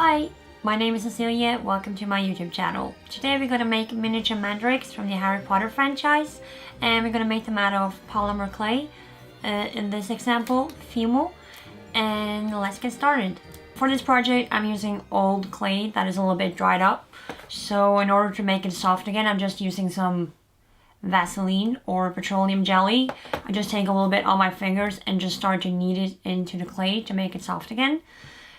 Hi, my name is Cecilie. Welcome to my YouTube channel. Today we're going to make miniature mandrakes from the Harry Potter franchise, and we're going to make them out of polymer clay, in this example, Fimo, and let's get started. For this project I'm using old clay that is a little bit dried up, so in order to make it soft again I'm just using some Vaseline or petroleum jelly. I just take a little bit on my fingers and just start to knead it into the clay to make it soft again.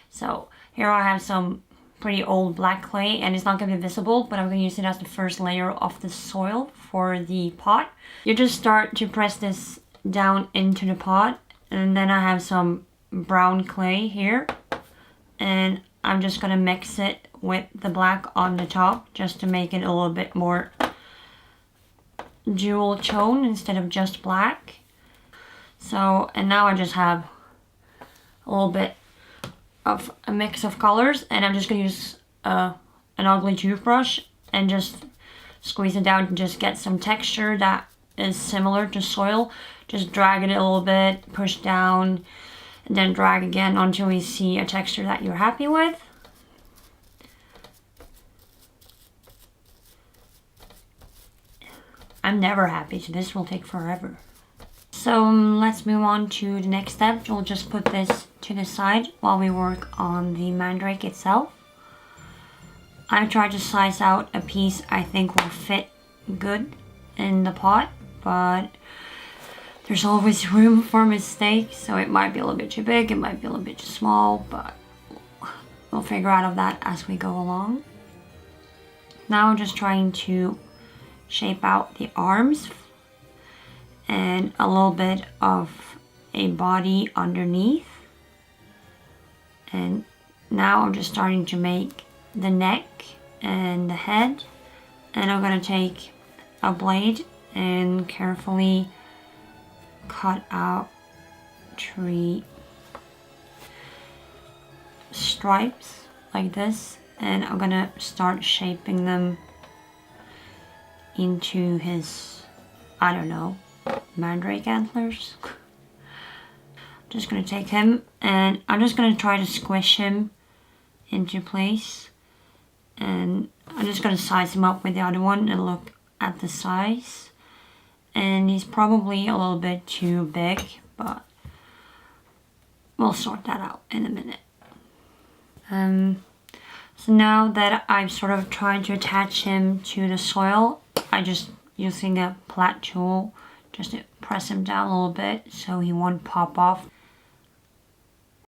So here I have some pretty old black clay, and it's not going to be visible, but I'm going to use it as the first layer of the soil for the pot. You just start to press this down into the pot, and then I have some brown clay here, and I'm just going to mix it with the black on the top just to make it a little bit more jewel tone instead of just black. So, and now I just have a little bit of a mix of colors, and I'm just going to use an ugly toothbrush and just squeeze it down to just get some texture that is similar to soil. Just drag it a little bit, push down, and then drag again until you see a texture that you're happy with. I'm never happy, so this will take forever. So let's move on to the next step. We'll just put this to the side while we work on the mandrake itself. I've tried to slice out a piece I think will fit good in the pot, but there's always room for mistakes, so it might be a little bit too big, it might be a little bit too small, but we'll figure out of that as we go along. Now I'm just trying to shape out the arms and a little bit of a body underneath. And now I'm just starting to make the neck and the head, and I'm going to take a blade and carefully cut out 3 stripes like this, and I'm going to start shaping them into his, I don't know, mandrake antlers. Just gonna take him and I'm just gonna try to squish him into place, and I'm just gonna size him up with the other one and look at the size, and he's probably a little bit too big, but we'll sort that out in a minute. So now that I've sort of tried to attach him to the soil, I just using a flat tool just to press him down a little bit so he won't pop off.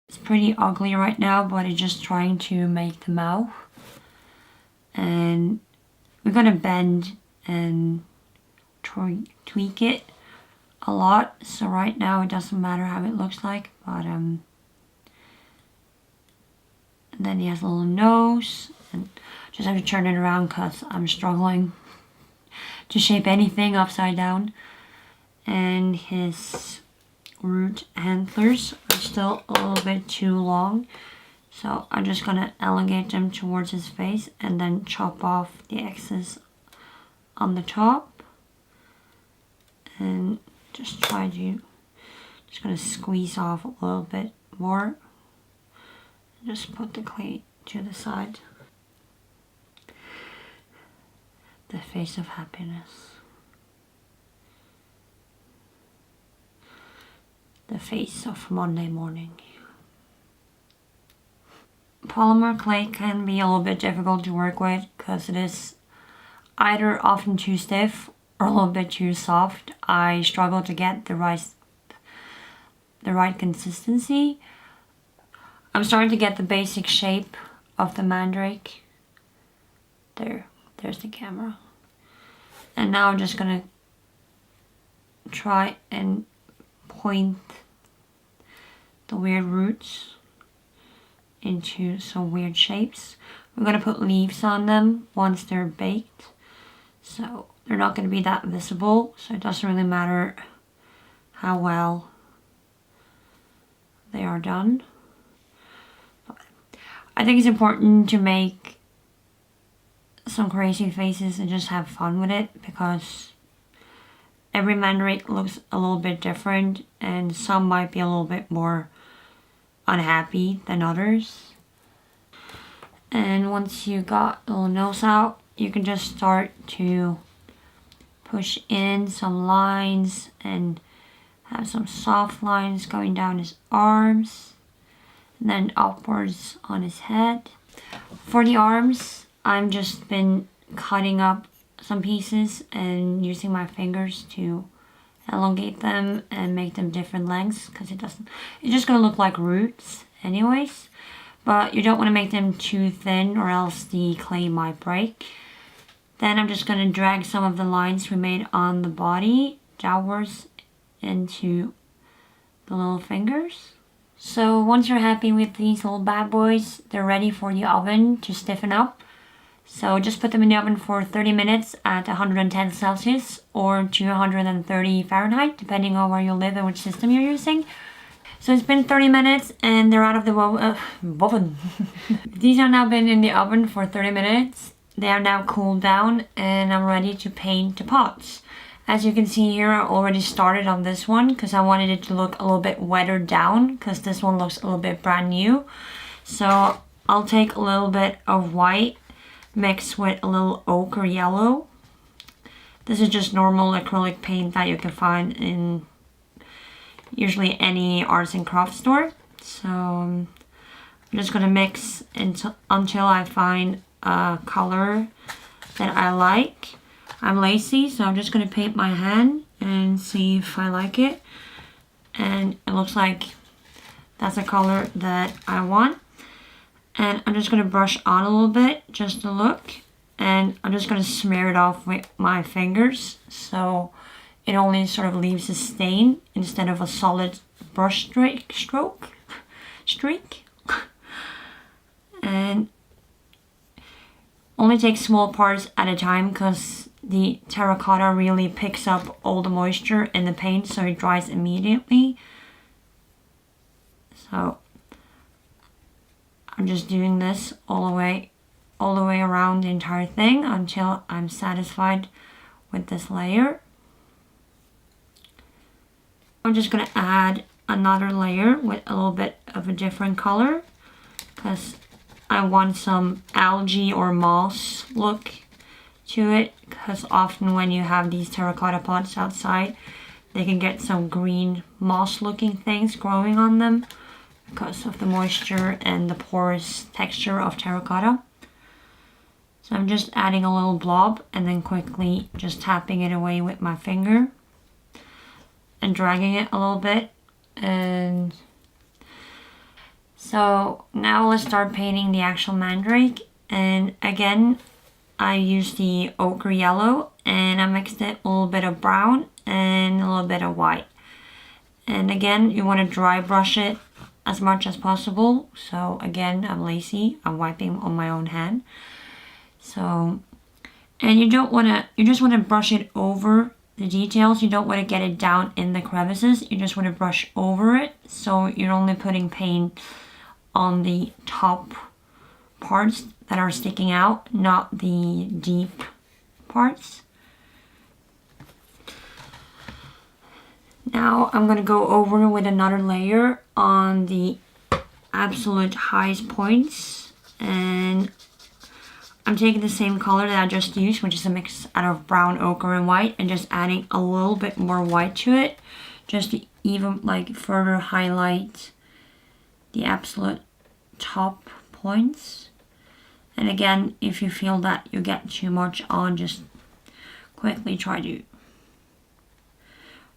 It's pretty ugly right now, but it's just trying to make the mouth. And we're gonna bend and tweak it a lot, so right now it doesn't matter how it looks like, but and then he has a little nose, and just have to turn it around because I'm struggling to shape anything upside down. And his root antlers are still a little bit too long, so I'm just gonna elongate them towards his face and then chop off the excess on the top, and just gonna squeeze off a little bit more. Just put the clay to the side. The face of happiness. The face of Monday morning. Polymer clay can be a little bit difficult to work with because it is either often too stiff or a little bit too soft. I struggle to get the right consistency. I'm starting to get the basic shape of the mandrake. There's the camera. And now I'm just gonna try and point the weird roots into some weird shapes. We're gonna put leaves on them once they're baked, so they're not gonna be that visible, so it doesn't really matter how well they are done. But I think it's important to make some crazy faces and just have fun with it, because every mandrake looks a little bit different, and some might be a little bit more unhappy than others. And once you got the little nose out, you can just start to push in some lines and have some soft lines going down his arms and then upwards on his head. For the arms, I've just been cutting up some pieces and using my fingers to elongate them and make them different lengths, because it's just gonna look like roots anyways. But you don't want to make them too thin or else the clay might break. Then I'm just going to drag some of the lines we made on the body downwards into the little fingers. So once you're happy with these little bad boys, they're ready for the oven to stiffen up. So just put them in the oven for 30 minutes at 110 Celsius or 230 Fahrenheit, depending on where you live and which system you're using. So it's been 30 minutes and they're out of the oven. These have now been in the oven for 30 minutes. They are now cooled down and I'm ready to paint the pots. As you can see here, I already started on this one because I wanted it to look a little bit weathered down, because this one looks a little bit brand new. So I'll take a little bit of white mixed with a little ochre yellow. This is just normal acrylic paint that you can find in usually any arts and crafts store. So I'm just gonna mix until I find a color that I like. I'm lazy, so I'm just gonna paint my hand and see if I like it. And it looks like that's a color that I want. And I'm just gonna brush on a little bit just to look. And I'm just gonna smear it off with my fingers, so it only sort of leaves a stain instead of a solid brush streak. And only take small parts at a time, because the terracotta really picks up all the moisture in the paint, so it dries immediately. So I'm just doing this all the way around the entire thing until I'm satisfied with this layer. I'm just going to add another layer with a little bit of a different color, because I want some algae or moss look to it, because often when you have these terracotta pots outside, they can get some green moss looking things growing on them because of the moisture and the porous texture of terracotta. So I'm just adding a little blob and then quickly just tapping it away with my finger and dragging it a little bit. And so now let's start painting the actual mandrake. And again, I used the ochre yellow and I mixed it a little bit of brown and a little bit of white. And again, you want to dry brush it as much as possible. So again, I'm lazy, I'm wiping on my own hand. So, and you just want to brush it over the details. You don't want to get it down in the crevices. You just want to brush over it, so you're only putting paint on the top parts that are sticking out, not the deep parts. Now I'm going to go over with another layer on the absolute highest points, and I'm taking the same color that I just used, which is a mix out of brown, ochre, and white, and just adding a little bit more white to it, just to even like further highlight the absolute top points. And again, if you feel that you get too much on, just quickly try to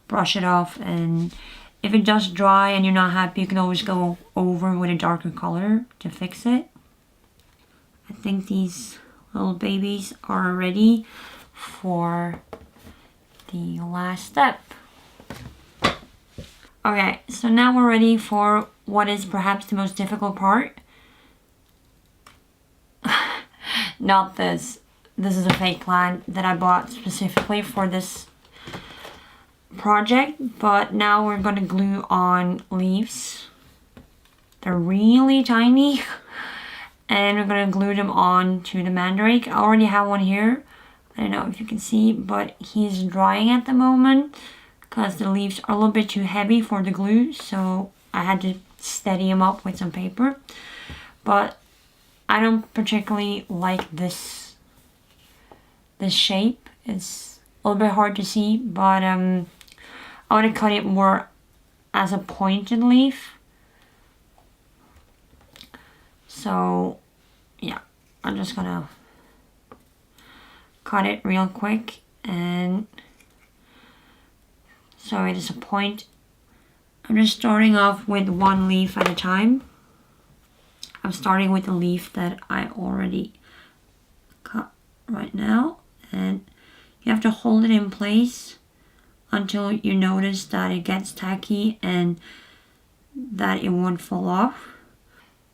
brush it off. And if it does dry and you're not happy, you can always go over with a darker color to fix it. I think these little babies are ready for the last step. Okay, so now we're ready for what is perhaps the most difficult part. Not this. This is a fake plant that I bought specifically for this project, but now we're going to glue on leaves. They're really tiny. And we're going to glue them on to the mandrake. I already have one here. I don't know if you can see, but he's drying at the moment because the leaves are a little bit too heavy for the glue. So I had to steady him up with some paper. But I don't particularly like this shape. It's a little bit hard to see, but I want to cut it more as a pointed leaf. So yeah, I'm just gonna cut it real quick, and so it is a point. I'm just starting off with one leaf at a time. I'm starting with the leaf that I already cut right now, and you have to hold it in place until you notice that it gets tacky and that it won't fall off.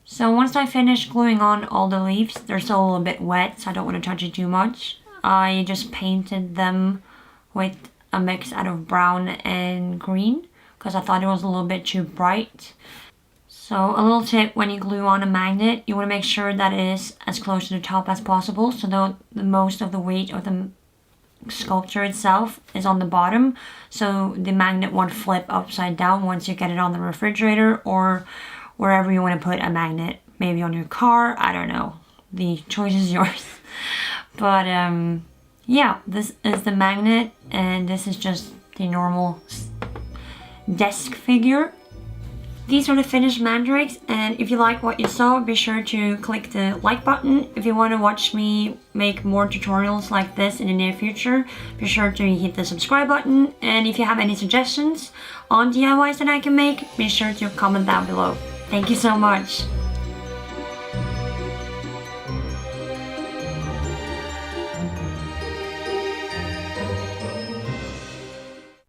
So once I finish gluing on all the leaves, they're still a little bit wet, so I don't want to touch it too much. I just painted them with a mix out of brown and green because I thought it was a little bit too bright. So a little tip, when you glue on a magnet, you want to make sure that it is as close to the top as possible, so that the most of the weight of the sculpture itself is on the bottom, so the magnet won't flip upside down once you get it on the refrigerator or wherever you want to put a magnet. Maybe on your car, I don't know. The choice is yours. But yeah, this is the magnet, and this is just the normal desk figure. These are the finished mandrakes, and if you like what you saw, be sure to click the like button. If you want to watch me make more tutorials like this in the near future, be sure to hit the subscribe button. And if you have any suggestions on DIYs that I can make, be sure to comment down below. Thank you so much.